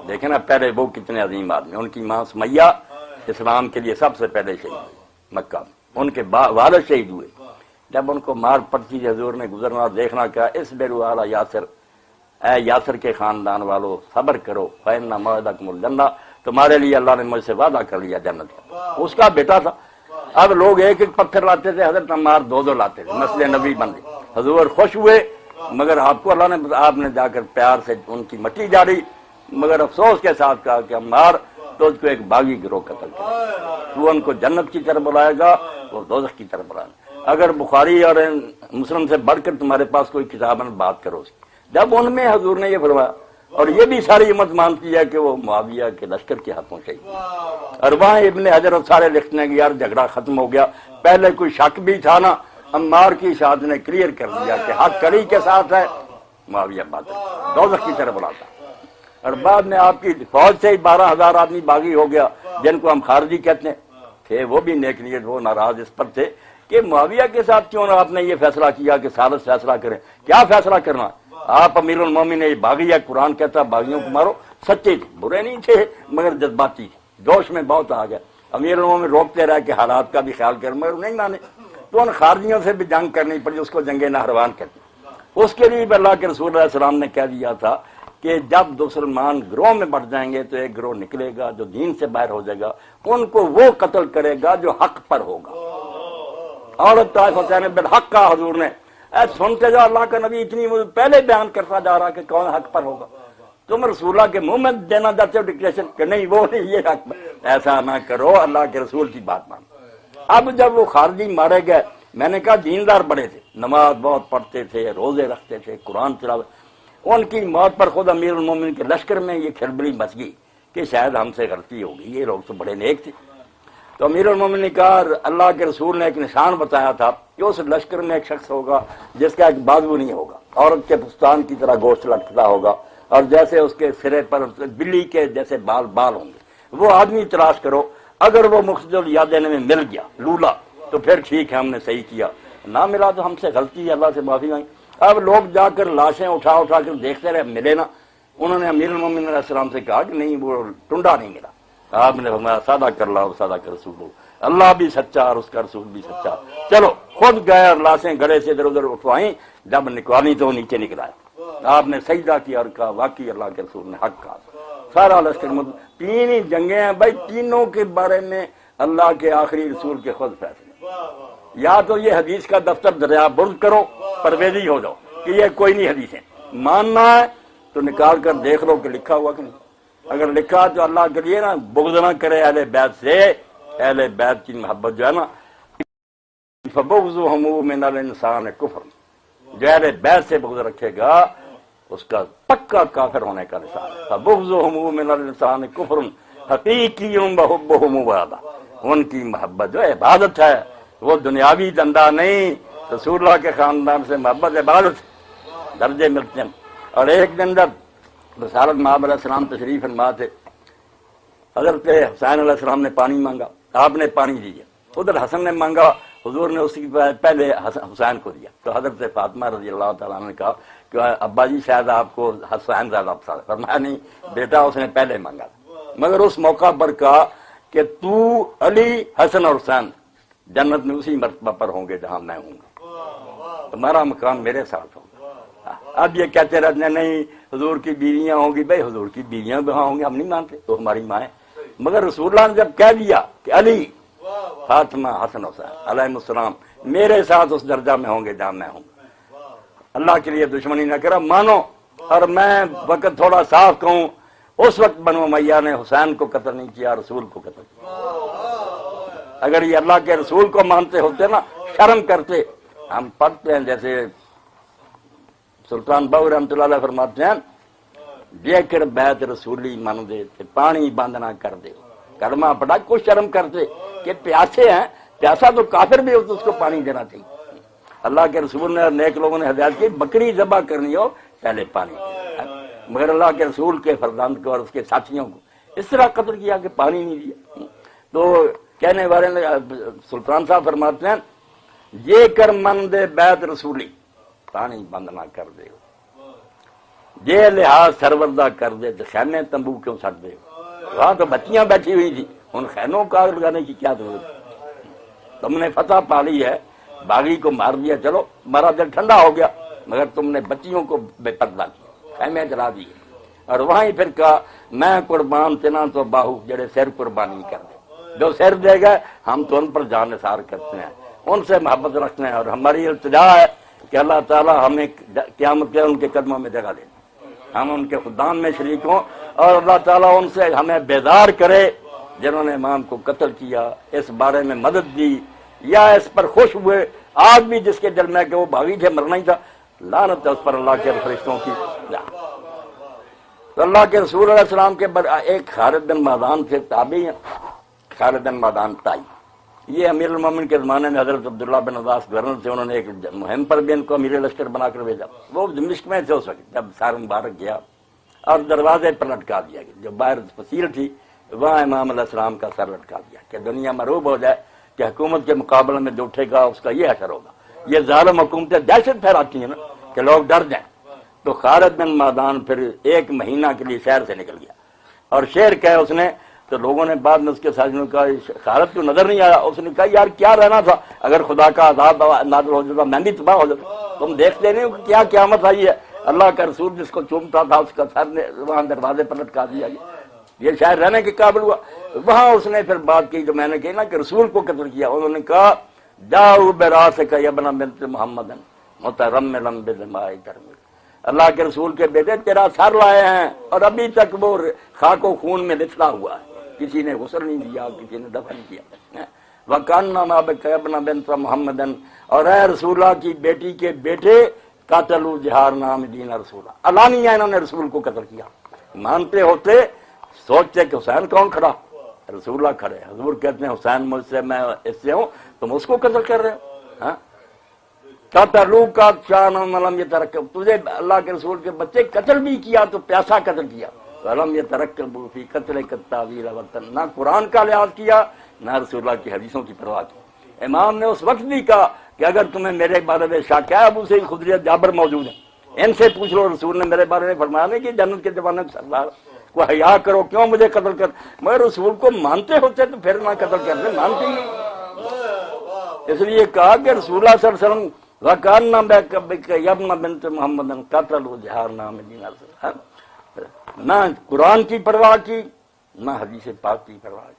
دیکھیں نا پہلے وہ کتنے عظیم آدمی، ان کی ماں سمیہ اسلام کے لیے سب سے پہلے شہید ہوئی مکہ میں، ان کے والد شہید ہوئے، جب ان کو مار پڑتی حضور نے گزرنا دیکھنا کہا اس بیرو اعلی یاسر، اے یاسر کے خاندان والو صبر کرو، فإن موعدکم الجنہ، تمہارے لیے اللہ نے مجھ سے وعدہ کر لیا جنت کا، اس کا بیٹا تھا۔ اب لوگ ایک ایک پتھر لاتے تھے، حضرت عمار 2 لاتے تھے، مسجد نبی بن گئی، حضور خوش ہوئے، مگر آپ کو اللہ نے، آپ نے جا کر پیار سے ان کی مٹی جاری، مگر افسوس کے ساتھ کہا کہ عمار تو اس کو ایک باغی گروہ قتل کیا، تو ان کو جنت کی طرف بلائے گا، وہ دوزخ کی طرف بلائے گا۔ اگر بخاری اور مسلم سے بڑھ کر تمہارے پاس کوئی کتاب ہے بات کرو اس کی۔ جب ان میں حضور نے یہ فرمایا، اور یہ بھی ساری امت مانتی ہے کہ وہ معاویہ کے لشکر کے ہاتھوں شہید، اور وہاں ابن حجر اور سارے لکھتے ہیں کہ یار جھگڑا ختم ہو گیا، پہلے کوئی شک بھی تھا نا، عمار کی شہادت نے کلیئر کر دیا کہ حق علی کے ساتھ ہے، معاویہ باطل دوزخ کی طرف بڑھاتا۔ اور بعد میں آپ کی فوج سے ہی 12,000 آدمی باغی ہو گیا، جن کو ہم خارجی کہتے ہیں، تھے وہ بھی نیک نیت، وہ ناراض اس پر تھے کہ معاویہ کے ساتھ کیوں آپ نے یہ فیصلہ کیا کہ سالس فیصلہ کریں۔ کیا فیصلہ کرنا؟ آپ امیر المومنین نے باغی ہے، قرآن کہتا باغیوں کو مارو، سچے تھے، برے نہیں تھے مگر جذباتی تھے، جوش میں بہت آ گیا۔ امیر المومنین روکتے رہے کہ حالات کا بھی خیال کر، مگر نہیں مانے، تو ان خارجیوں سے بھی جنگ کرنی پڑی، اس کو جنگ نہروان کہتے ہیں۔ اس کے لیے اللہ کے رسول علیہ السلام نے کہہ دیا تھا کہ جب مسلمان گروہ میں بڑھ جائیں گے تو ایک گروہ نکلے گا جو دین سے باہر ہو جائے گا، ان کو وہ قتل کرے گا جو حق پر ہوگا۔ عورت طائفتین بالحق کا حضور نے سنتے جاؤ، اللہ کا نبی اتنی پہلے بیان کرتا جا رہا کہ کون حق پر ہوگا، تم رسول اللہ کے منہ میں دینا چاہتے ہو ڈکلیریشن کہ نہیں وہ نہیں یہ حق پر، ایسا نہ کرو، اللہ کے رسول کی بات مانو۔ اب جب وہ خارجی مارے گئے، میں نے کہا دیندار بڑے تھے، نماز بہت پڑھتے تھے، روزے رکھتے تھے، قرآن تلاوت، ان کی موت پر خود امیر المومنین کے لشکر میں یہ کھلبلی مچ گئی کہ شاید ہم سے غلطی ہوگی، یہ لوگ تو بڑے نیک تھے۔ تو امیر المومنین نے کہا، اللہ کے رسول نے ایک نشان بتایا تھا کہ اس لشکر میں ایک شخص ہوگا جس کا ایک بازو نہیں ہوگا، عورت کے فستان کی طرح گوشت لٹکتا ہوگا، اور جیسے اس کے سرے پر بلی کے جیسے بال ہوں گے، وہ آدمی تلاش کرو، اگر وہ مختصر یاد دینے میں مل گیا لولا تو پھر ٹھیک ہے ہم نے صحیح کیا، نہ ملا تو ہم سے غلطی ہے، اللہ سے معافی مانگی۔ اب لوگ جا کر لاشیں اٹھا اٹھا کر دیکھتے رہے، ملے نا، انہوں نے امیر المومنین علیہ السلام سے کہا کہ نہیں وہ ٹنڈا نہیں ملا۔ آپ نے فرمایا سادہ کر لاؤ، سادہ کر رسول ہو، اللہ بھی سچا اور اس کا رسول بھی سچا، چلو خود گئے اور لاشیں گڑے سے ادھر ادھر اٹھوائیں، جب نکوالی تو نیچے نکلایا، آپ نے سجدہ کیا اور کہا واقعی اللہ کے رسول نے حق کہا۔ سارا لشکر تین ہی جنگیں ہیں بھائی، تینوں کے بارے میں اللہ کے آخری رسول کے خود فیصلے، یا تو یہ حدیث کا دفتر دریا برد کرو، پرویزی ہو جاؤ کہ یہ کوئی نہیں حدیثیں، ماننا ہے تو نکال کر دیکھ لو کہ لکھا ہوا کہ نہیں، اگر لکھا تو اللہ کے لیے نا بغض نہ کرے اہل بیت سے، اہل بیت کی محبت جو ہے نا، فبغضهم من الانسان کفر، جو اہل بیت سے بغض رکھے گا اس کا پکا کافر ہونے کا نشان ہے۔ فبغضهم من الانسان کفر حقیقی وحبهم عبادہ، ان کی محبت جو عبادت ہے، وہ دنیاوی دندہ نہیں، رسول اللہ کے خاندان سے محبت عبادت درجے ملتے ہیں۔ اور ایک دن جب رسالت مآب علیہ السلام تشریف فرما تھے، حضرت حسین علیہ السلام نے پانی مانگا، آپ نے پانی دیا، ادھر حسن نے مانگا، حضور نے اس کی پہلے حسین کو دیا، تو حضرت فاطمہ رضی اللہ تعالیٰ نے کہا کہ ابا جی شاید آپ کو حسین زیادہ پسند، فرمایا نہیں بیٹا اس نے پہلے مانگا، مگر اس موقع پر کہا کہ تو علی حسن اور حسین جنت میں اسی مرتبہ پر ہوں گے جہاں میں ہوں گا، تمہارا مقام میرے ساتھ ہوگا۔ اب یہ کہتے رہتے ہیں نہیں حضور کی بیویاں ہوں گی، بھائی حضور کی بیویاں بھی ہوں گی، ہم نہیں مانتے، تو ہماری ماں ہے، مگر رسول اللہ نے جب کہہ دیا کہ علی فاطمہ حسن حسین علیہ السلام میرے ساتھ اس درجہ میں ہوں گے جہاں میں ہوں گا، اللہ کے لیے دشمنی نہ کرا، مانو۔ اور میں وقت تھوڑا صاف کہوں، اس وقت بنو امیہ نے حسین کو قتل نہیں کیا، رسول کو قتل کیا۔ اگر یہ اللہ کے رسول کو مانتے ہوتے نا، شرم کرتے۔ ہم پڑھتے ہیں جیسے سلطان باہو رحمۃ اللہ علیہ فرماتے ہیں، دیکھ بیت رسولی من دے پانی بند نہ کر دے، کلمہ پڑھا کو شرم کرتے کہ پیاسے ہیں، پیاسا تو کافر بھی ہو تو اس کو پانی دینا چاہیے۔ اللہ کے رسول نے اور نیک لوگوں نے ہدایت کی بکری ذبح کرنی ہو پہلے پانی، مگر اللہ کے رسول کے فرزند کو اور اس کے ساتھیوں کو اس طرح قتل کیا کہ پانی نہیں دیا۔ تو کہنے والے نے سلطان صاحب فرماتے ہیں، یہ کر من دے بیت رسولی پانی بند نہ کر دے، یہ لحاظ سروردہ کر دے تو خیمے تمبو کیوں سٹ دے، وہاں تو بچیاں بیٹھی ہوئی تھی، ان خیموں کا آگ لگانے کی کیا ضرورت؟ تم نے فتح پالی ہے، باغی کو مار دیا، چلو ہمارا دل ٹھنڈا ہو گیا، مگر تم نے بچیوں کو بے پردہ کیا، خیمے جلا دیے، اور وہیں پھر کہا میں قربان تنا تو باہو جڑے سر قربانی کر دے، جو سر دے گئے ہم تو ان پر جان نثار کرتے ہیں، ان سے محبت رکھتے ہیں، اور ہماری التجا ہے کہ اللہ تعالیٰ ہمیں قیامت کے ان کے قدموں میں جگہ دے، ہم ان کے خدام میں شریک ہوں، اور اللہ تعالیٰ ان سے ہمیں بیدار کرے جنہوں نے امام کو قتل کیا، اس بارے میں مدد دی، یا اس پر خوش ہوئے آج بھی جس کے دل میں کہ وہ بھاگی تھے مرنا ہی تھا، لعنت ہے اس پر اللہ کے فرشتوں کی۔ تو اللہ کے رسول علیہ السلام کے ایک خالد بن معدان سے تابعی ہیں، خالد بن معدان تائی، یہ امیر المومنین کے زمانے میں حضرت عبداللہ بن عباس گورنر سے انہوں نے ایک مہم پر بھی ان کو امیر لشکر بنا کر بھیجا۔ وہ دمشق میں تھے اس وقت جب سار مبارک گیا اور دروازے پر لٹکا دیا گیا، جو باہر فصیل تھی وہاں امام علیہ السلام کا سر لٹکا دیا کہ دنیا مروب ہو جائے کہ حکومت کے مقابلے میں جو اٹھے گا اس کا یہ حشر ہوگا۔ یہ ظالم حکومتیں دہشت پھیلاتی ہیں نا کہ لوگ ڈر جائیں۔ تو خالد بن معدان پھر ایک مہینہ کے لیے شہر سے نکل گیا اور شعر کہے اس نے، تو لوگوں نے بعد میں اس کے ساتھ کہا خالد کو نظر نہیں آیا، اس نے کہا یار کیا رہنا تھا، اگر خدا کا عذاب نازل ہو جاتا میں بھی تباہ ہو جاتا، تم دیکھتے نہیں ہو کیا قیامت آئی ہے، اللہ کا رسول جس کو چومتا تھا اس کا سر نے وہاں دروازے پر لٹکا دیا گیا، یہ شاید رہنے کے قابل ہوا۔ وہاں اس نے پھر بات کی جو میں نے کہی نا کہ رسول کو قتل کیا، انہوں نے کہا جاؤ براسک یا ابن بنت محمد مترملا بدماء ترمل، اللہ کے رسول کے بیٹے تیرا سر لائے ہیں اور ابھی تک وہ خاک و خون میں لتھڑا ہوا ہے، کسی نے غسل نہیں دیا، کسی نے دفن کیا۔ وَكَأَنَّمَا بِكَ يَا ابْنَ بِنْتَ مُحَمَّدٍ، اور اے رسول اللہ کی بیٹی کے بیٹے قاتلوا جہار نام دین رسولہ، علانیہ انہوں نے رسول کو قتل کیا۔ مانتے ہوتے سوچتے کہ حسین کون کھڑا، رسول اللہ کھڑے، حضور کہتے ہیں حسین مجھ سے، میں اس سے ہوں، تم اس کو قتل کر رہے ہو، ہاں قتلوا کا شان ملم یترکب، تجھے اللہ کے رسول کے بچے قتل بھی کیا تو پیاسا قتل کیا، ولم یترکبوا فی قتل التاویل وطن، نہ قرآن کا لحاظ کیا نہ رسول اللہ کی حدیثوں کی پرواہ کی۔ امام نے اس وقت بھی کہا کہ اگر تمہیں میرے بارے میں شک ہے، ابو سعید خدری جابر موجود ہیں، ان سے پوچھ لو، رسول نے میرے بارے میں فرمایا نہیں کہ جنت کے زمانے میں سردار کو حیا کرو، کیوں مجھے قتل کر، مگر رسول کو مانتے ہوتے تو پھر نہ قتل کرتے، مانتے ہی نہیں۔ اس لیے کہا کہ رسول اللہ صلی اللہ علیہ وسلم وَكَأَنَّ بِكَ يَا ابْنَ بِنْتِ مُحَمَّدٍ قَتَلُوا جَهَارَ نَامِ دِينَ رسول، نہ قرآن کی پرواہ کی نہ حدیث پاک کی پرواہ کی۔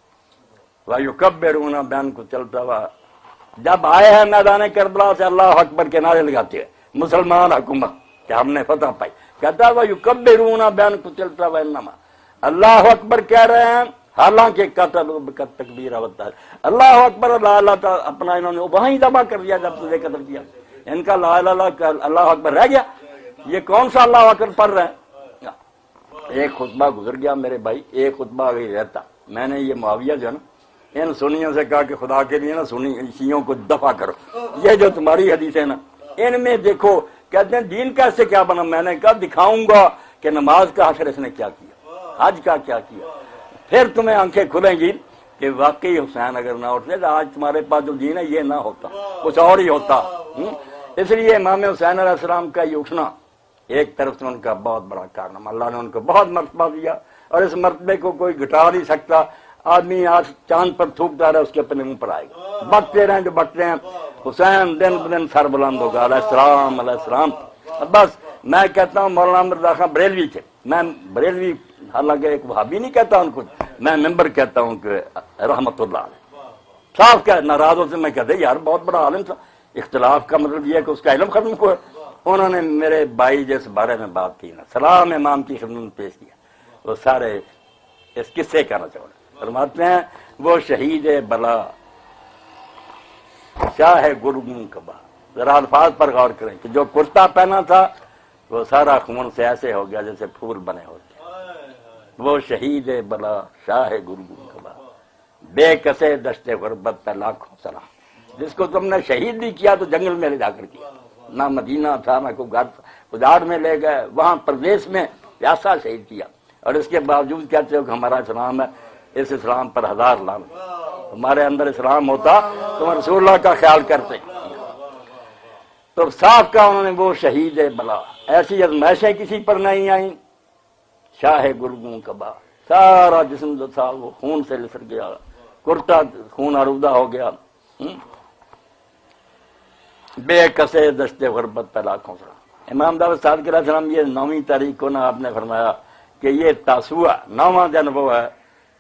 وَيُكَبِّرُونَ بیان کو چلتا ہوا جب آئے ہیں میدان کربلا سے اللہ اکبر کے نعرے لگاتے ہیں مسلمان حکومت کہ ہم نے فتح پائی، کہتا ہے وَيُكَبِّرُونَ بیان کو چلتا ہوا انما اللہ اکبر کہہ رہے ہیں، حالانکہ قتل تکبیر ہوتا ہے اللہ اکبر، اللہ تعالیٰ اپنا انہوں نے وہیں جمع کر دیا جب تجھے قتل کیا، ان کا لا الہ الا اللہ اکبر رہ گیا، یہ کون سا اللہ اکبر پڑھ رہے ہیں۔ ایک خطبہ گزر گیا میرے بھائی، ایک خطبہ اگر رہتا، میں نے یہ معاویہ جو ہے نا ان سنیوں سے کہا کہ خدا کے لیے نا سنی شیعوں کو دفع کرو، یہ جو تمہاری حدیث ہے نا ان میں دیکھو، کہتے ہیں دین کیسے کیا بنا، میں نے کہا دکھاؤں گا کہ نماز کا حشر اس نے کیا کیا، حج کا کیا کیا، پھر تمہیں آنکھیں کھلیں گی کہ واقعی حسین اگر نہ اٹھتے تو آج تمہارے پاس جو دین ہے یہ نہ ہوتا، کچھ اور ہی ہوتا۔ اس لیے امام حسین علیہ السلام کا یہ اٹھنا ایک طرف سے ان کا بہت بڑا کارنامہ، اللہ نے ان کو بہت مرتبہ دیا اور اس مرتبے کو کوئی گھٹا نہیں سکتا، آدمی آج چاند پر تھوکتا رہا اس کے اپنے منہ پر آئے گا، بٹتے رہیں جو بٹتے ہیں، حسین دن بدن سر بلند ہوگا علیہ السلام علیہ السلام۔ بس میں کہتا ہوں مولانا مرزا خان بریلوی تھے، میں بریلوی حالانکہ ایک وہابی نہیں کہتا ان کو، میں ممبر کہتا ہوں کہ رحمت اللہ علیہ، صاف کہ ناراض ہوتے میں کہتے یار بہت بڑا عالم تھا، اختلاف کا مطلب یہ ہے کہ اس کا علم ختم ہوا۔ انہوں نے میرے بھائی جس بارے میں بات کی نا، سلام امام کی خدمت میں پیش کیا، وہ سارے اس قصے کہنا چاہوں گا، فرماتے ہیں وہ شہید بلا شاہ گرگوں کبا، ذرا الفاظ پر غور کریں کہ جو کرتا پہنا تھا وہ سارا خون سے ایسے ہو گیا جیسے پھول بنے ہوتے، وہ شہید بلا شاہ گرگوں کبا، بے کسے دشت غربت پہ لاکھوں سلام، جس کو تم نے شہید بھی کیا تو جنگل میں لے جا کر کیا، نہ مدینہ تھا نہ کوئی گھر، اجاڑ میں لے گئے، وہاں پردیس میں پیاسا شہید کیا، اور اس کے باوجود کہتے ہو کہ ہمارا اسلام ہے، اس اسلام پر ہزار لعنت، ہمارے اندر اسلام ہوتا تو رسول اللہ کا خیال کرتے۔ تو صاف کہا انہوں نے وہ شہید بلا، ایسی ازمائشیں کسی پر نہیں آئیں، شاہ گرگوں کبا، سارا جسم جو تھا وہ خون سے لسر گیا، کرتا خون آلودہ ہو گیا، بے کسے دشت غربت پہ لاکھوں سلام۔ امام دعوت صادق علیہ السلام یہ 9ویں تاریخ کو نا آپ نے فرمایا کہ یہ تاسوعہ 9واں دن وہ ہے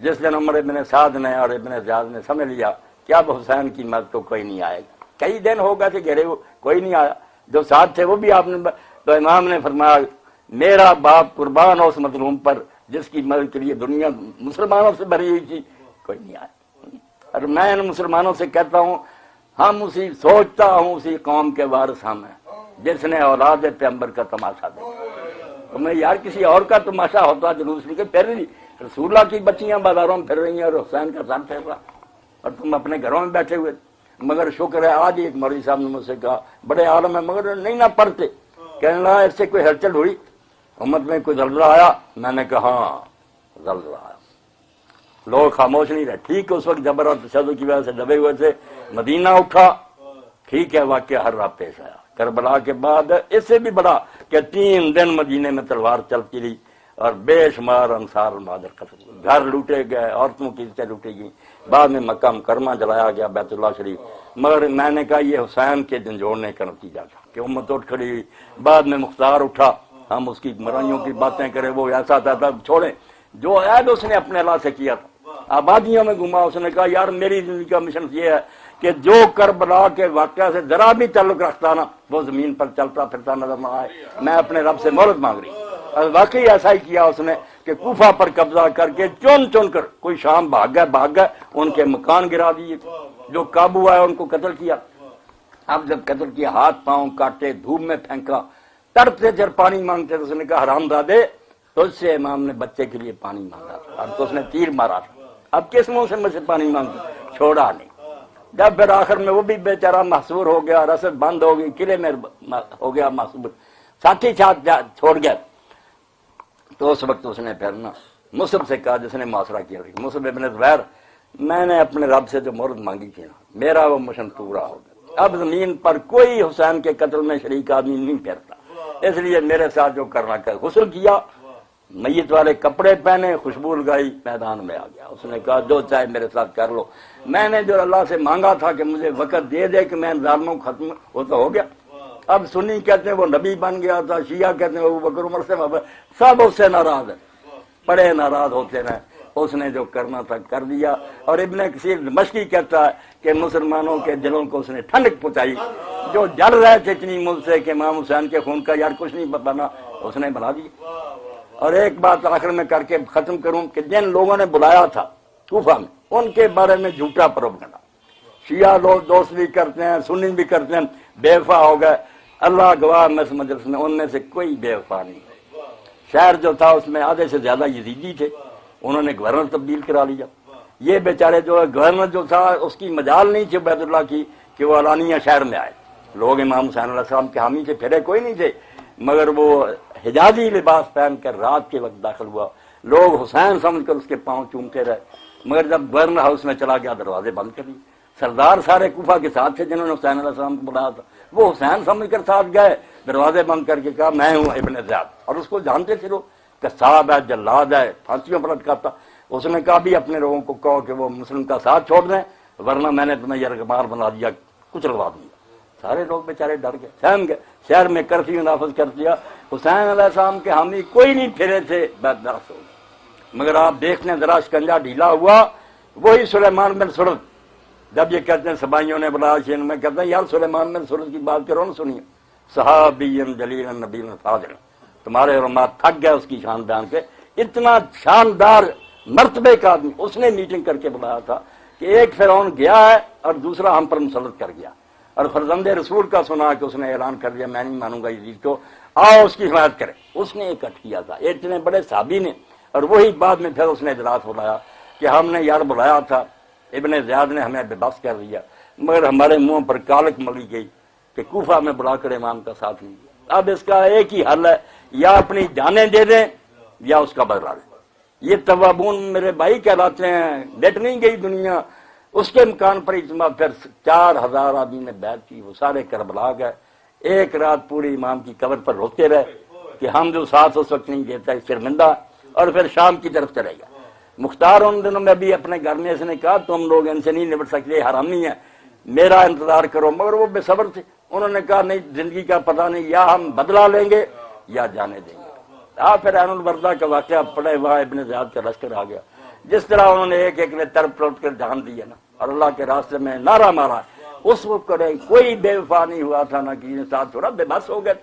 جس دن عمر ابن سعد نے اور ابن زیاد نے سمجھ لیا کہ اب حسین کی مدد کو کوئی نہیں آئے گا، کئی دن ہو گئے تھے گھرے، کوئی نہیں آیا، جو ساتھ تھے وہ بھی آپ نے، تو امام نے فرمایا میرا باپ قربان ہو اس مظلوم پر جس کی مدد کے لیے دنیا مسلمانوں سے بھری ہوئی تھی، کوئی نہیں آیا۔ اور میں ان مسلمانوں سے کہتا ہوں ہم اسی سوچتا ہوں اسی قوم کے وارث ہم ہیں جس نے اولاد پیغمبر کا تماشا دیکھا۔ تمہیں یار کسی اور کا تماشا ہوتا جلوس میں کہ پھر رسول اللہ کی بچیاں بازاروں میں پھر رہی ہیں اور حسین کا سر پھیر رہا اور تم اپنے گھروں میں بیٹھے ہوئے۔ مگر شکر ہے آج ایک مولوی صاحب نے مجھ سے کہا بڑے عالم ہے مگر نہیں نہ پڑھتے، کہنے لگا اس سے کوئی ہلچل ہوئی امت میں، کوئی زلزلہ آیا؟ میں نے کہا ہاں زلزلہ آیا۔ لوگ خاموش نہیں رہے۔ ٹھیک ہے اس وقت جبر اور تشدد کی وجہ سے دبے ہوئے تھے، مدینہ اٹھا، ٹھیک ہے واقعہ ہر راہ پیش آیا۔ کربلا کے بعد اس سے بھی بڑا کہ 3 دن مدینے میں تلوار چلتی رہی اور بے شمار انصار المہاجر قتل، گھر لوٹے گئے، عورتوں کی عزتیں لوٹی گئیں، بعد میں مکہ مکرمہ جلایا گیا، بیت اللہ شریف۔ مگر میں نے کہا یہ حسین کے جھنجھوڑنے کا نتیجہ تھا کہ امت اٹھ کھڑی ہوئی۔ بعد میں مختار اٹھا، ہم اس کی مرائیوں کی باتیں کریں، وہ ایسا تھا چھوڑیں، جو عہد اس نے اپنے اللہ سے کیا تھا۔ آبادیوں میں گھما، اس نے کہا یار میری زندگی کا مشن یہ ہے کہ جو کربلا کے واقعہ سے ذرا بھی تعلق رکھتا نا وہ زمین پر چلتا پھرتا نظر نہ آئے، میں اپنے رب سے مہلت مانگ رہی۔ اور واقعی ایسا ہی کیا اس نے کہ کوفہ پر قبضہ کر کے چن چن کر، کوئی شام بھاگ گئے، ان کے مکان گرا دیے، جو قابو آئے ان کو قتل کیا۔ اب جب قتل کیا ہاتھ پاؤں کاٹے، دھوپ میں پھینکا، تڑپتے جب پانی مانگتے تو اس نے کہا حرام زادے تو اس سے امام نے بچے کے لیے پانی مانگا تھا، اب تو اس نے تیر مارا تھا، اب کس منہ سے مجھ سے پانی مانگتا؟ چھوڑا نہیں۔ جب پھر آخر میں وہ بھی بیچارہ محصور ہو گیا، رسد بند ہو گئی، قلعے میں ہو گیا محصور، ساتھی ساتھ چھوڑ گیا، تو اس وقت اس نے پھر نا مصعب سے کہا جس نے محاصرہ کیا، مصعب ابن زبیر، میں نے اپنے رب سے جو مہلت مانگی تھی نا میرا وہ مشن پورا ہو گیا، اب زمین پر کوئی حسین کے قتل میں شریک آدمی نہیں پھیرتا، اس لیے میرے ساتھ جو کرنا کر غسل کیا، میت والے کپڑے پہنے، خوشبو لگائی، میدان میں آ گیا۔ اس نے کہا جو چاہے میرے ساتھ کر لو، میں نے جو اللہ سے مانگا تھا کہ مجھے وقت دے دے کہ میں ظالموں ختم، وہ تو ہو گیا۔ اب سنی کہتے ہیں وہ نبی بن گیا تھا، شیعہ کہتے ہیں وہ بکر عمر سے سب اس سے ناراض ہے، بڑے ناراض ہوتے رہے، اس نے جو کرنا تھا کر دیا۔ اور ابن کثیر دمشقی کہتا ہے کہ مسلمانوں کے دلوں کو اس نے ٹھنڈک پہنچائی، جو جل رہے تھے اتنی ملک سے کہ امام حسین کے خون کا یار کچھ نہیں بنا، اس نے بنا دیا۔ اور ایک بات آخر میں کر کے ختم کروں کہ جن لوگوں نے بلایا تھا کوفہ میں ان کے بارے میں جھوٹا پروپیگنڈا، شیعہ لوگ دوست بھی کرتے ہیں، سنی بھی کرتے ہیں، بے وفا ہو گئے، اللہ گواہ میں اس مجلس میں ان میں سے کوئی بے وفا نہیں۔ شہر جو تھا اس میں آدھے سے زیادہ یزیدی تھے، انہوں نے گورنر تبدیل کرا لیا۔ یہ بیچارے جو گورنر جو تھا اس کی مجال نہیں تھی عبید اللہ کی کہ وہ علانیہ شہر میں آئے، لوگ امام حسین علیہ السلام کے حامی سے پھرے کوئی نہیں تھے، مگر وہ حجازی لباس پہن کر رات کے وقت داخل ہوا، لوگ حسین سمجھ کر اس کے پاؤں چومتے رہے، مگر جب گورنر ہاؤس میں چلا گیا دروازے بند کر دیے۔ سردار سارے کوفہ کے ساتھ تھے جنہوں نے حسین علیہ السلام کو بلایا تھا، وہ حسین سمجھ کر ساتھ گئے، دروازے بند کر کے کہا میں ہوں ابن زیاد، اور اس کو جانتے تھے لوگ کہ صاحب ہے، جلاد ہے، پھانسیوں پر لٹکاتا۔ اس نے کہا بھی اپنے لوگوں کو کہو کہ وہ مسلم کا ساتھ چھوڑ دیں ورنہ میں نے تمہیں یرغمال بنا دیا، کچھ لگوا دوں گا۔ سارے لوگ بیچارے ڈر گئے، سہم گئے، شہر میں کرفیو نافذ کر دیا۔ حسین علیہ السلام کے حامی کوئی نہیں پھرے تھے، بدبخت ہو گئے۔ مگر آپ دیکھتے ہیں ذرا شکنجہ ڈھیلا ہوا، وہی سلیمان بن سرد، جب یہ کہتے ہیں سبائیوں نے بلایا شین میں، کہتے ہیں یار سلیمان بن سرد کی بات کرو نا، سنیے، صحابی جلیل نبی فاضل، تمہارے علماء تھک گئے اس کی شان بیان کے، اتنا شاندار مرتبے کا آدمی، اس نے میٹنگ کر کے بلایا تھا کہ ایک فرعون گیا ہے اور دوسرا ہم پر مسلط کر گیا، اور فرزند رسول کا سنا کہ اس نے اعلان کر دیا میں نہیں مانوں گا یزید کو، آؤ اس کی حمایت کرے۔ اس نے اکٹھ کیا تھا اتنے بڑے صحابی نے، اور وہی بعد میں پھر اس نے اجلاس بلایا کہ ہم نے یار بلایا تھا، ابن زیاد نے ہمیں بے بس کر دیا، مگر ہمارے منہ پر کالک ملی گئی کہ کوفہ میں بلا کر امام کا ساتھ نہیں دیا۔ اب اس کا ایک ہی حل ہے، یا اپنی جانیں دے دیں یا اس کا بدلہ لیں۔ یہ توابون میرے بھائی کہلاتے ہیں، ڈٹ نہیں گئی دنیا، اس کے مکان پر اجتماع، پھر 4000 آدمی نے بیعت کی، وہ سارے کربلا گئے، ایک رات پوری امام کی قبر پر روتے رہے کہ ہم جو ساتھ اس وقت نہیں دیتا شرمندہ، اور پھر شام کی طرف چلے گیا۔ مختار ان دنوں میں بھی اپنے گھر میں اس نے کہا تم لوگ ان سے نہیں نمٹ سکتے، حرامی ہے، میرا انتظار کرو، مگر وہ بے صبر تھے، انہوں نے کہا نہیں زندگی کا پتہ نہیں، یا ہم بدلہ لیں گے یا جانے دیں گے۔ پھر عین الوردہ کا واقعہ پڑے وہاں ابن زیاد کا لشکر آ گیا، جس طرح انہوں نے ایک ایک نے تڑپ تڑپ کر جان دی ہے نا، اور اللہ کے راستے میں نعرہ مارا، اس وقت کوئی بے وفا نہیں ہوا تھا، نہ کسی نے ساتھ چھوڑا، بے بس ہو گئے۔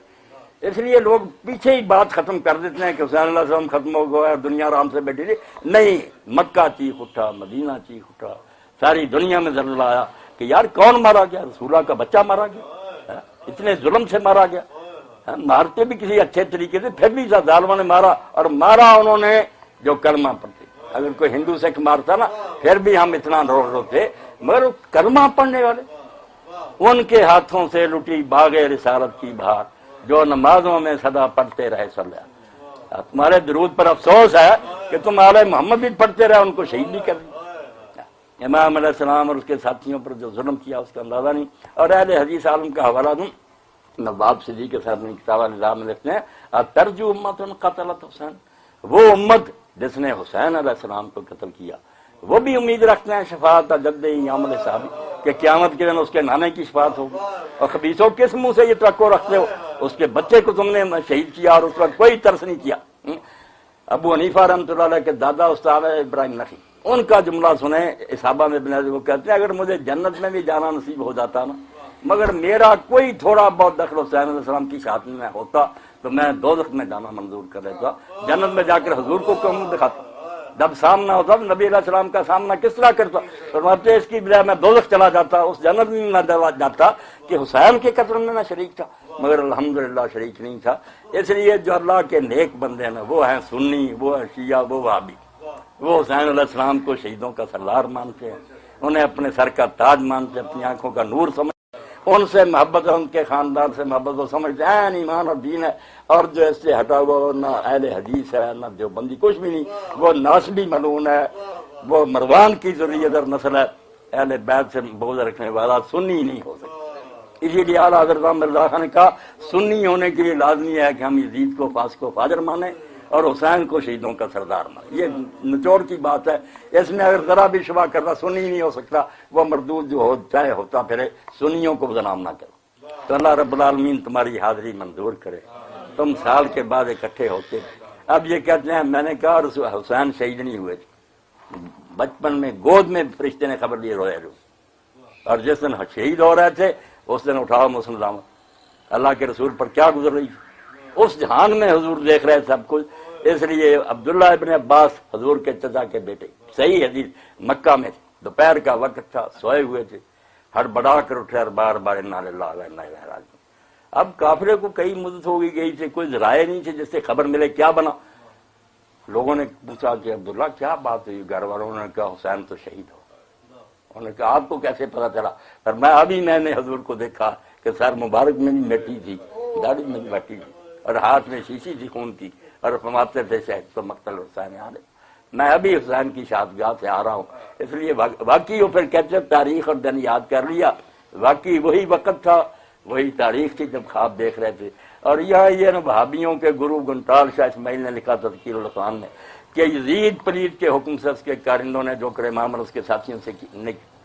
اس لیے لوگ پیچھے ہی بات ختم کر دیتے ہیں کہ حسین علیہ السلام ختم ہو گیا اور دنیا آرام سے بیٹھی رہی، نہیں، مکہ چیخ اٹھا، مدینہ چیخ اٹھا، ساری دنیا میں زلزلہ آیا، کہ یار کون مارا گیا؟ رسول اللہ کا بچہ مارا گیا، اتنے ظلم سے مارا گیا، مارتے بھی کسی اچھے طریقے سے، پھر بھی ظالموں نے مارا، اور مارا انہوں نے جو کلمہ پڑھتے۔ اگر کوئی ہندو سکھ مارتا نا پھر بھی ہم اتنا روتے، مگر کلمہ پڑھنے والے ان کے ہاتھوں سے لٹی باغ رسالت کی بہار، جو نمازوں میں سدا پڑھتے رہے صلی اللہ۔ تمہارے درود پر افسوس ہے کہ تم آل محمد بھی پڑھتے رہے، ان کو شہید بھی کر دیا۔ امام علیہ السلام اور اس کے ساتھیوں پر جو ظلم کیا اس کا اندازہ نہیں۔ اور اہل حدیث عالم کا حوالہ دوں، نواب صدیق کے ساتھ کتاب نظام میں لکھتے ہیں ترجو امت قتلت حسین، وہ امت جس نے حسین علیہ السلام کو قتل کیا وہ بھی امید رکھتے ہیں شفاعت جد یامل صاحب کہ قیامت کے دن اس کے نانے کی شفاعت ہوگی۔ اور خبیثوں کس منہ سے یہ توقع رکھتے ہو؟ اس کے بچے کو تم نے شہید کیا اور اس وقت کوئی ترس نہیں کیا۔ ابو حنیفہ رحمۃ اللہ علیہ کے دادا استاد ابراہیم نخعی، ان کا جملہ سنیں، صحابہ میں بن وہ کہتے ہیں اگر مجھے جنت میں بھی جانا نصیب ہو جاتا نا مگر میرا کوئی تھوڑا بہت دخل حسین علیہ السلام کی شہادت میں ہوتا تو میں دوزخ میں جانا منظور کر لیتا، جنت میں جا کر حضور کو کیوں منہ دکھاتا؟ جب سامنا ہوتا نبی علیہ السلام کا سامنا کس طرح کرتا؟ فرماتے اس کی بجائے میں دوزخ چلا جاتا، اس جنت میں نہ جاتا کہ حسین کے قتل میں نہ شریک تھا، مگر الحمدللہ شریک نہیں تھا۔ اس لیے جو اللہ کے نیک بندے ہیں وہ ہیں سنی، وہ ہیں شیعہ، وہ وہابی، وہ حسین علیہ السلام کو شہیدوں کا سردار مانتے ہیں، انہیں اپنے سر کا تاج مانتے، اپنی آنکھوں کا نور سمجھتے، ان سے محبت ہے، ان کے خاندان سے محبت وہ سمجھتے ہیں ایمان اور دین ہے۔ اور جو اس سے ہٹا ہوا نہ اہل حدیث ہے نہ جو بندی کچھ بھی نہیں، وہ ناسبی ملعون ہے، وہ مروان کی ذریت اور نسل ہے، اہل بیت سے بغض رکھنے والا سنی نہیں ہو سکتا۔ اسی لیے اعلیٰ حضرت مرزا خان نے کہا سنی ہونے کے لیے لازمی ہے کہ ہم یزید کو فاسق و فاجر مانیں اور حسین کو شہیدوں کا سردار مانیں۔ یہ نچوڑ کی بات ہے، اس میں اگر ذرا بھی شبہ کرنا سنی نہیں ہو سکتا، وہ مردود جو ہو چاہے ہوتا پھرے، سنیوں کو بدنام نہ کرو۔ تو اللہ رب العالمین تمہاری حاضری منظور کرے۔ تم سال کے بعد اکٹھے ہوتے، اب یہ کہتے ہیں میں نے کہا حسین شہید نہیں ہوئے تھے، بچپن میں گود میں فرشتے نے خبر دی روئے رو، اور جس دن شہید ہو رہے تھے اس دن اٹھاؤ مسلمان، اللہ کے رسول پر کیا گزر رہی تھی، اس جہان میں حضور دیکھ رہے سب کچھ۔ اس لیے عبداللہ ابن عباس حضور کے چچا کے بیٹے، صحیح حدیث، مکہ میں دوپہر کا وقت تھا، سوئے ہوئے تھے، ہڑبڑا کر اٹھے اور بار بار انا للہ و انا الیہ راجعون۔ اب کافرے کو کئی مدت ہو گئی تھی، کوئی ذرائع نہیں تھے جس سے خبر ملے کیا بنا۔ لوگوں نے پوچھا کہ عبداللہ کیا بات ہوئی؟ گھر والوں نے کہا حسین تو شہید ہو۔ انہوں نے کہا آپ کو کیسے پتا چلا؟ پر میں نے حضور کو دیکھا کہ سر مبارک میں بھی مٹی تھی، داڑھی میں بھی مٹی تھی، اور ہاتھ میں شیشی تھی خون کی، اور فرماتے تھے شہید تو مقتل حسین علیہ۔ میں ابھی حسین کی شہادتگاہ سے آ رہا ہوں، اس لیے واقعی وہ پھر کہتے تاریخ اور دن یاد کر لیا، واقعی وہی وقت تھا، وہی تاریخ تھی جب خواب دیکھ رہے تھے۔ اور یہ نا وہابیوں کے گرو گنٹال شاہ اسماعیل نے لکھا تھا تذکیر القرآن میں کہ یزید پلید کے حکم سے اس کے کارندوں نے جو کرے امام اور اس کے ساتھیوں سے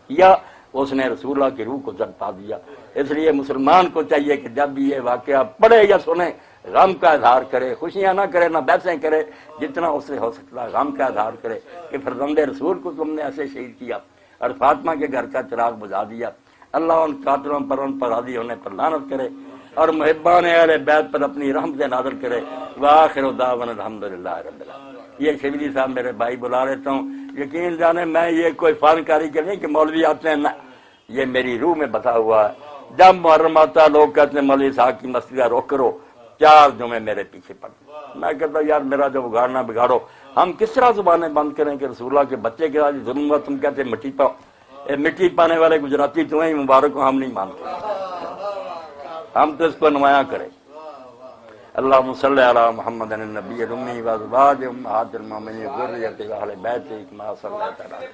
کیا، اس نے رسول اللہ کی روح کو جل پا دیا۔ اس لیے مسلمان کو چاہیے کہ جب بھی یہ واقعہ پڑھے یا سنے غم کا اظہار کرے، خوشیاں نہ کرے، نہ بحثیں کرے، جتنا اس سے ہو سکتا غم کا اظہار کرے کہ فرزند رسول کو تم نے ایسے شہید کیا اور فاطمہ کے گھر کا چراغ بجھا دیا۔ اللہ ان قاتلوں پر، ان پر راضی ہونے پر لعنت کرے اور محبان اہل بیت پر اپنی رحمت نازل کرے۔ وآخر دعوانا الحمدللہ رب العالمین۔ یہ شبلی صاحب میرے بھائی بلا لیتا ہوں، یقین جانے میں یہ کوئی فنکاری کے نہیں کہ مولوی آتے ہیں، نہ، یہ میری روح میں بتا ہوا ہے۔ جب محرم آتا لوگ کہتے ہیں مولوی صاحب کی مسجد روک کرو، 4 جمعے میرے پیچھے پڑ۔ میں کہتا ہوں یار میرا جو بگاڑنا بگاڑو، ہم کس طرح زبانیں بند کریں کہ رسول اللہ کے بچے کے ساتھ ظلم ہوا، تم کہتے ہیں مٹی پاؤ، مٹی پانے والے گجراتی تمہیں مبارک کو ہم نہیں مانتے، ہم تو اس کو نمایاں کریں۔ اللہم صلی علی محمد النبی الامی و ازواجہ امہات المومنین و ذریتہ و اہل بیتہ کما صلیت علی